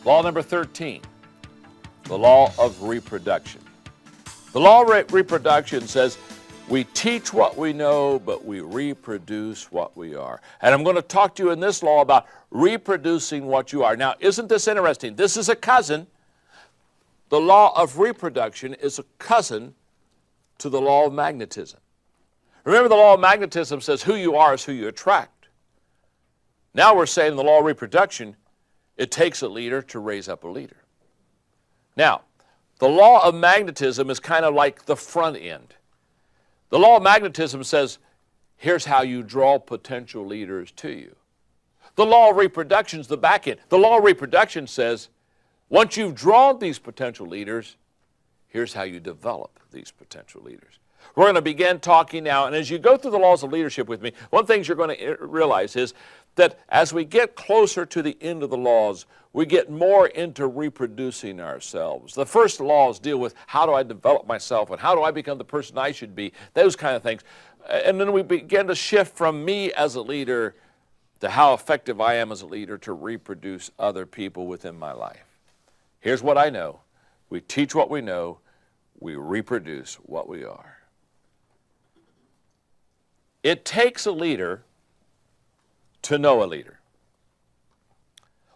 Law number 13, the law of reproduction. The law of reproduction says we teach what we know, but we reproduce what we are. And I'm going to talk to you in this law about reproducing what you are. Now, isn't this interesting? This is a cousin. The law of reproduction is a cousin to the law of magnetism. Remember, the law of magnetism says who you are is who you attract. Now we're saying in the law of reproduction, it takes a leader to raise up a leader. Now, the law of magnetism is kind of like the front end. The law of magnetism says, here's how you draw potential leaders to you. The law of reproduction is the back end. The law of reproduction says, once you've drawn these potential leaders, here's how you develop these potential leaders. We're going to begin talking now, and as you go through the laws of leadership with me, one of the things you're going to realize is that as we get closer to the end of the laws, we get more into reproducing ourselves. The first laws deal with how do I develop myself and how do I become the person I should be, those kind of things. And then we begin to shift from me as a leader to how effective I am as a leader to reproduce other people within my life. Here's what I know. We teach what we know. We reproduce what we are. It takes a leader to know a leader.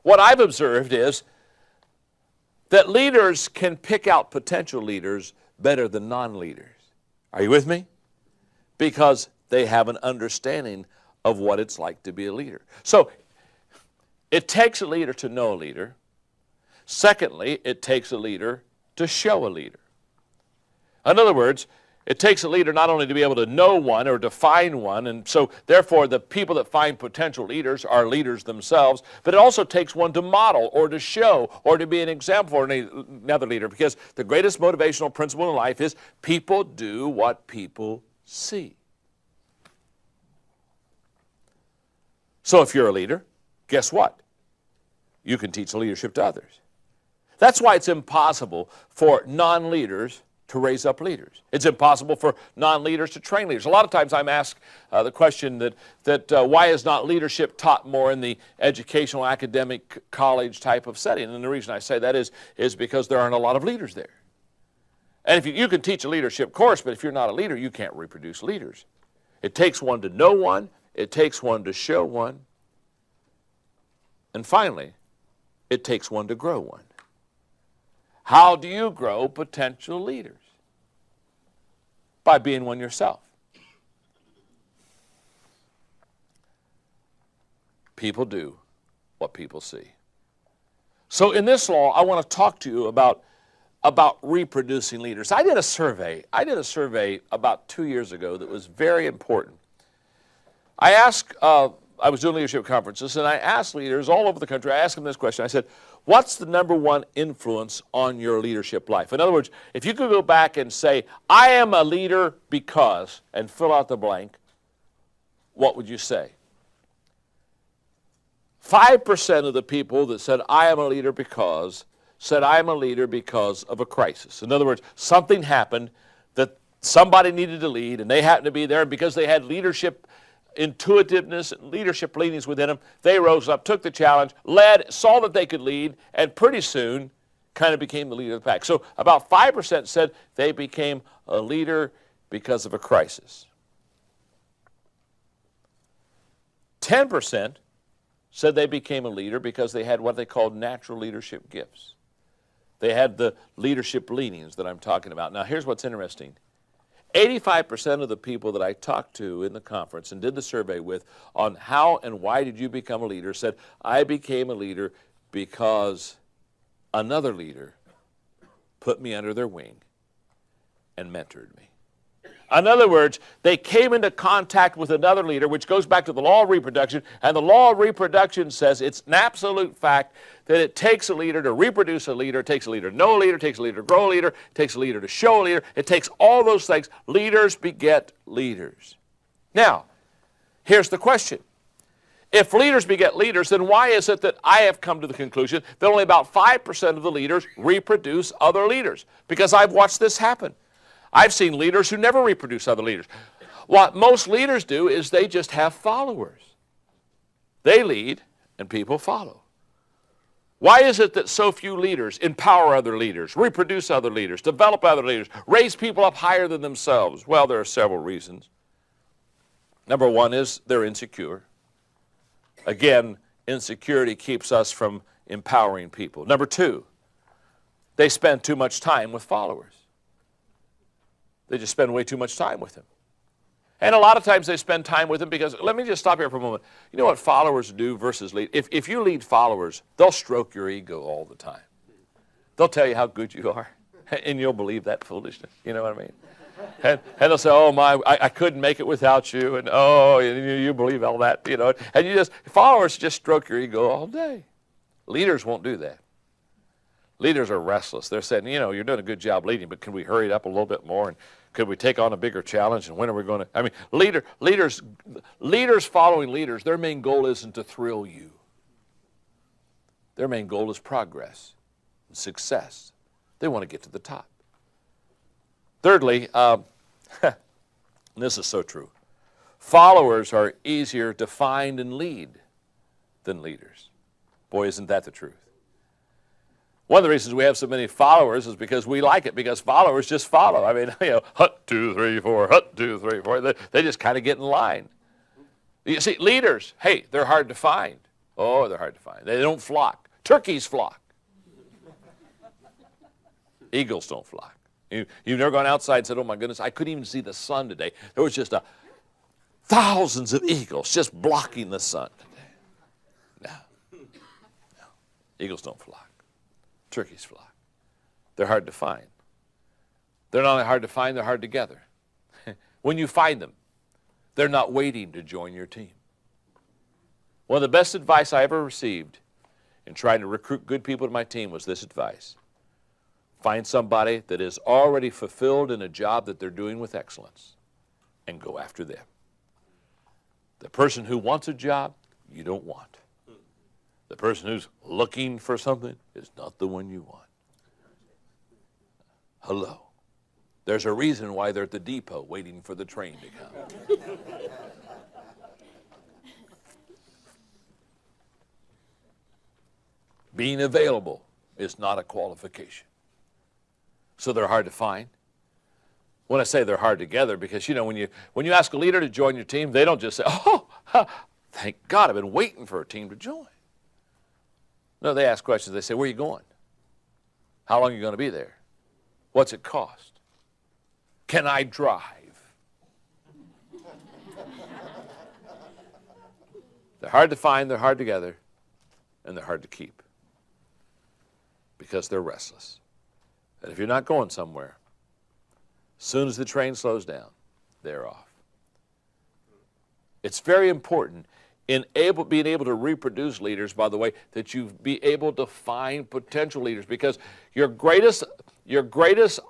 What I've observed is that leaders can pick out potential leaders better than non-leaders. Are you with me? Because they have an understanding of what it's like to be a leader. So it takes a leader to know a leader. Secondly, it takes a leader to show a leader. In other words, it takes a leader not only to be able to know one or define one, and so therefore the people that find potential leaders are leaders themselves, but it also takes one to model or to show or to be an example for another leader, because the greatest motivational principle in life is people do what people see. So if you're a leader, guess what? You can teach leadership to others. That's why it's impossible for non-leaders to raise up leaders. It's impossible for non-leaders to train leaders. A lot of times I'm asked the question that why is not leadership taught more in the educational, academic, college type of setting? And the reason I say that is because there aren't a lot of leaders there. And if you can teach a leadership course, but if you're not a leader, you can't reproduce leaders. It takes one to know one. It takes one to show one. And finally, it takes one to grow one. How do you grow potential leaders? By being one yourself. People do what people see. So in this law, I want to talk to you about reproducing leaders. I did a survey about 2 years ago that was very important. I asked, I was doing leadership conferences, and I asked leaders all over the country, I asked them this question. I said, what's the number one influence on your leadership life? In other words, if you could go back and say, I am a leader because, and fill out the blank, what would you say? 5% of the people that said, I am a leader because, said, I am a leader because of a crisis. In other words, something happened that somebody needed to lead, and they happened to be there, and because they had leadership intuitiveness and leadership leanings within them, they rose up, took the challenge, led, saw that they could lead, and pretty soon kind of became the leader of the pack. So about 5% said they became a leader because of a crisis. 10% said they became a leader because they had what they called natural leadership gifts. They had the leadership leanings that I'm talking about. Now here's what's interesting. 85% of the people that I talked to in the conference and did the survey with on how and why did you become a leader said, I became a leader because another leader put me under their wing and mentored me. In other words, they came into contact with another leader, which goes back to the law of reproduction, and the law of reproduction says it's an absolute fact that it takes a leader to reproduce a leader, it takes a leader to know a leader, it takes a leader to grow a leader, it takes a leader to show a leader, it takes all those things. Leaders beget leaders. Now, here's the question. If leaders beget leaders, then why is it that I have come to the conclusion that only about 5% of the leaders reproduce other leaders? Because I've watched this happen. I've seen leaders who never reproduce other leaders. What most leaders do is they just have followers. They lead and people follow. Why is it that so few leaders empower other leaders, reproduce other leaders, develop other leaders, raise people up higher than themselves? Well, there are several reasons. Number one is they're insecure. Again, insecurity keeps us from empowering people. Number two, they spend too much time with followers. They just spend way too much time with them. And a lot of times they spend time with them because, let me just stop here for a moment. You know what followers do versus lead? If you lead followers, they'll stroke your ego all the time. They'll tell you how good you are, and you'll believe that foolishness. You know what I mean? And they'll say, oh, I couldn't make it without you, and oh, you believe all that, you know. And followers just stroke your ego all day. Leaders won't do that. Leaders are restless. They're saying, you're doing a good job leading, but can we hurry it up a little bit more? And could we take on a bigger challenge? And when are we going to? I mean, leaders following leaders, their main goal isn't to thrill you. Their main goal is progress and success. They want to get to the top. Thirdly, this is so true, followers are easier to find and lead than leaders. Boy, isn't that the truth? One of the reasons we have so many followers is because we like it, because followers just follow. I mean, hut, 2, 3, 4, hut, 2, 3, 4. They just kind of get in line. You see, leaders, hey, they're hard to find. Oh, they're hard to find. They don't flock. Turkeys flock. Eagles don't flock. You've never gone outside and said, oh my goodness, I couldn't even see the sun today. There was just thousands of eagles just blocking the sun today. No. Eagles don't flock. Turkeys flock. They're hard to find. They're not only hard to find, they're hard to gather. When you find them, they're not waiting to join your team. One of the best advice I ever received in trying to recruit good people to my team was this advice. Find somebody that is already fulfilled in a job that they're doing with excellence and go after them. The person who wants a job, you don't want. The person who's looking for something is not the one you want. Hello. There's a reason why they're at the depot waiting for the train to come. Being available is not a qualification. So they're hard to find. When I say they're hard to gather, because when you ask a leader to join your team, they don't just say, oh, thank God, I've been waiting for a team to join. No, they ask questions. They say, where are you going? How long are you going to be there? What's it cost? Can I drive? They're hard to find, they're hard to gather, and they're hard to keep because they're restless. And if you're not going somewhere, as soon as the train slows down, they're off. It's very important in being able to reproduce leaders, by the way, that you be able to find potential leaders, because your greatest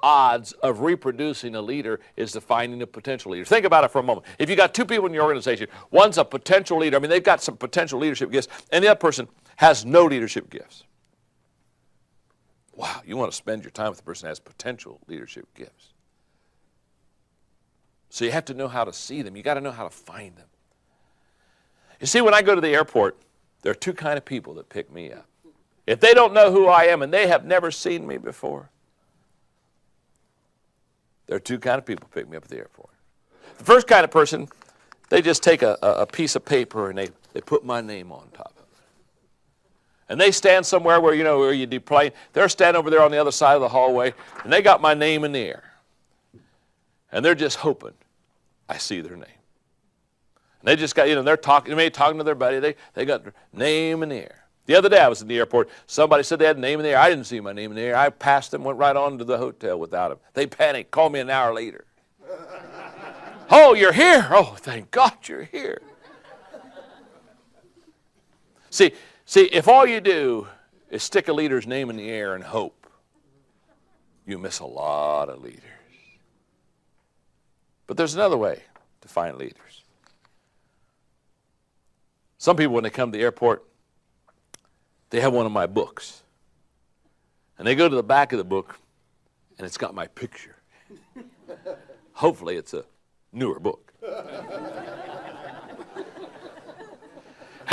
odds of reproducing a leader is to finding a potential leader. Think about it for a moment. If you got two people in your organization, one's a potential leader, they've got some potential leadership gifts, and the other person has no leadership gifts. Wow, you want to spend your time with the person that has potential leadership gifts. So you have to know how to see them. You got to know how to find them. You see, when I go to the airport, there are two kinds of people that pick me up. If they don't know who I am and they have never seen me before, there are two kinds of people who pick me up at the airport. The first kind of person, they just take a piece of paper and they put my name on top of it. And they stand somewhere where you deplane. They're standing over there on the other side of the hallway, and they got my name in the air. And they're just hoping I see their name. And they just got, they're talking to their buddy. They got their name in the air. The other day I was in the airport. Somebody said they had a name in the air. I didn't see my name in the air. I passed them, went right on to the hotel without them. They panicked, called me an hour later. Oh, you're here. Oh, thank God you're here. See, if all you do is stick a leader's name in the air and hope, you miss a lot of leaders. But there's another way to find leaders. Some people, when they come to the airport, they have one of my books. And they go to the back of the book, and it's got my picture. Hopefully it's a newer book.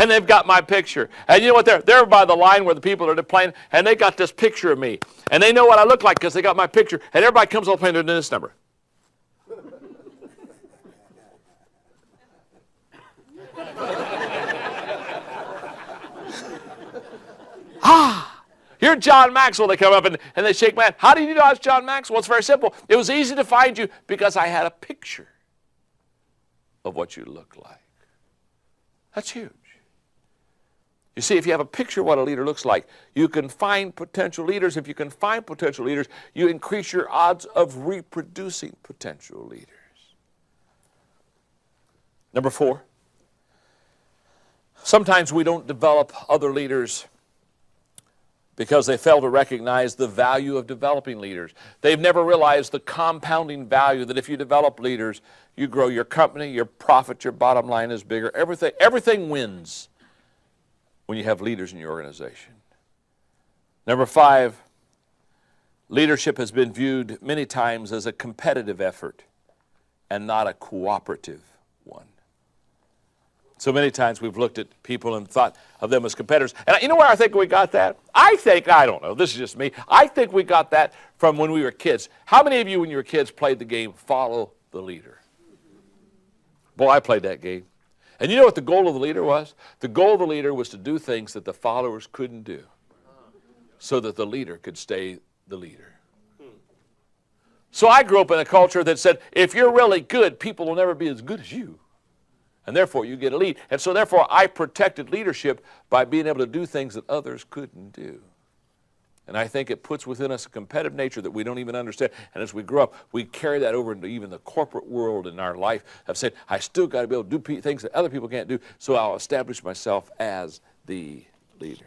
And they've got my picture. And you know what? They're by the line where the people are playing, and they got this picture of me. And they know what I look like because they got my picture. And everybody comes on playing to this number. You're John Maxwell. They come up and they shake my hand. How do you know I was John Maxwell? Well, it's very simple. It was easy to find you because I had a picture of what you look like. That's huge. You see, if you have a picture of what a leader looks like, you can find potential leaders. If you can find potential leaders, you increase your odds of reproducing potential leaders. Number 4, sometimes we don't develop other leaders because they fail to recognize the value of developing leaders. They've never realized the compounding value that if you develop leaders, you grow your company, your profit, your bottom line is bigger. Everything wins when you have leaders in your organization. Number 5, leadership has been viewed many times as a competitive effort and not a cooperative one. So many times we've looked at people and thought of them as competitors. And you know where I think we got that? I don't know, this is just me. I think we got that from when we were kids. How many of you when you were kids played the game Follow the Leader? Boy, I played that game. And you know what the goal of the leader was? The goal of the leader was to do things that the followers couldn't do so that the leader could stay the leader. So I grew up in a culture that said, if you're really good, people will never be as good as you. And therefore, you get a lead. And so therefore, I protected leadership by being able to do things that others couldn't do. And I think it puts within us a competitive nature that we don't even understand. And as we grow up, we carry that over into even the corporate world in our life of saying, I still got to be able to do things that other people can't do, so I'll establish myself as the leader.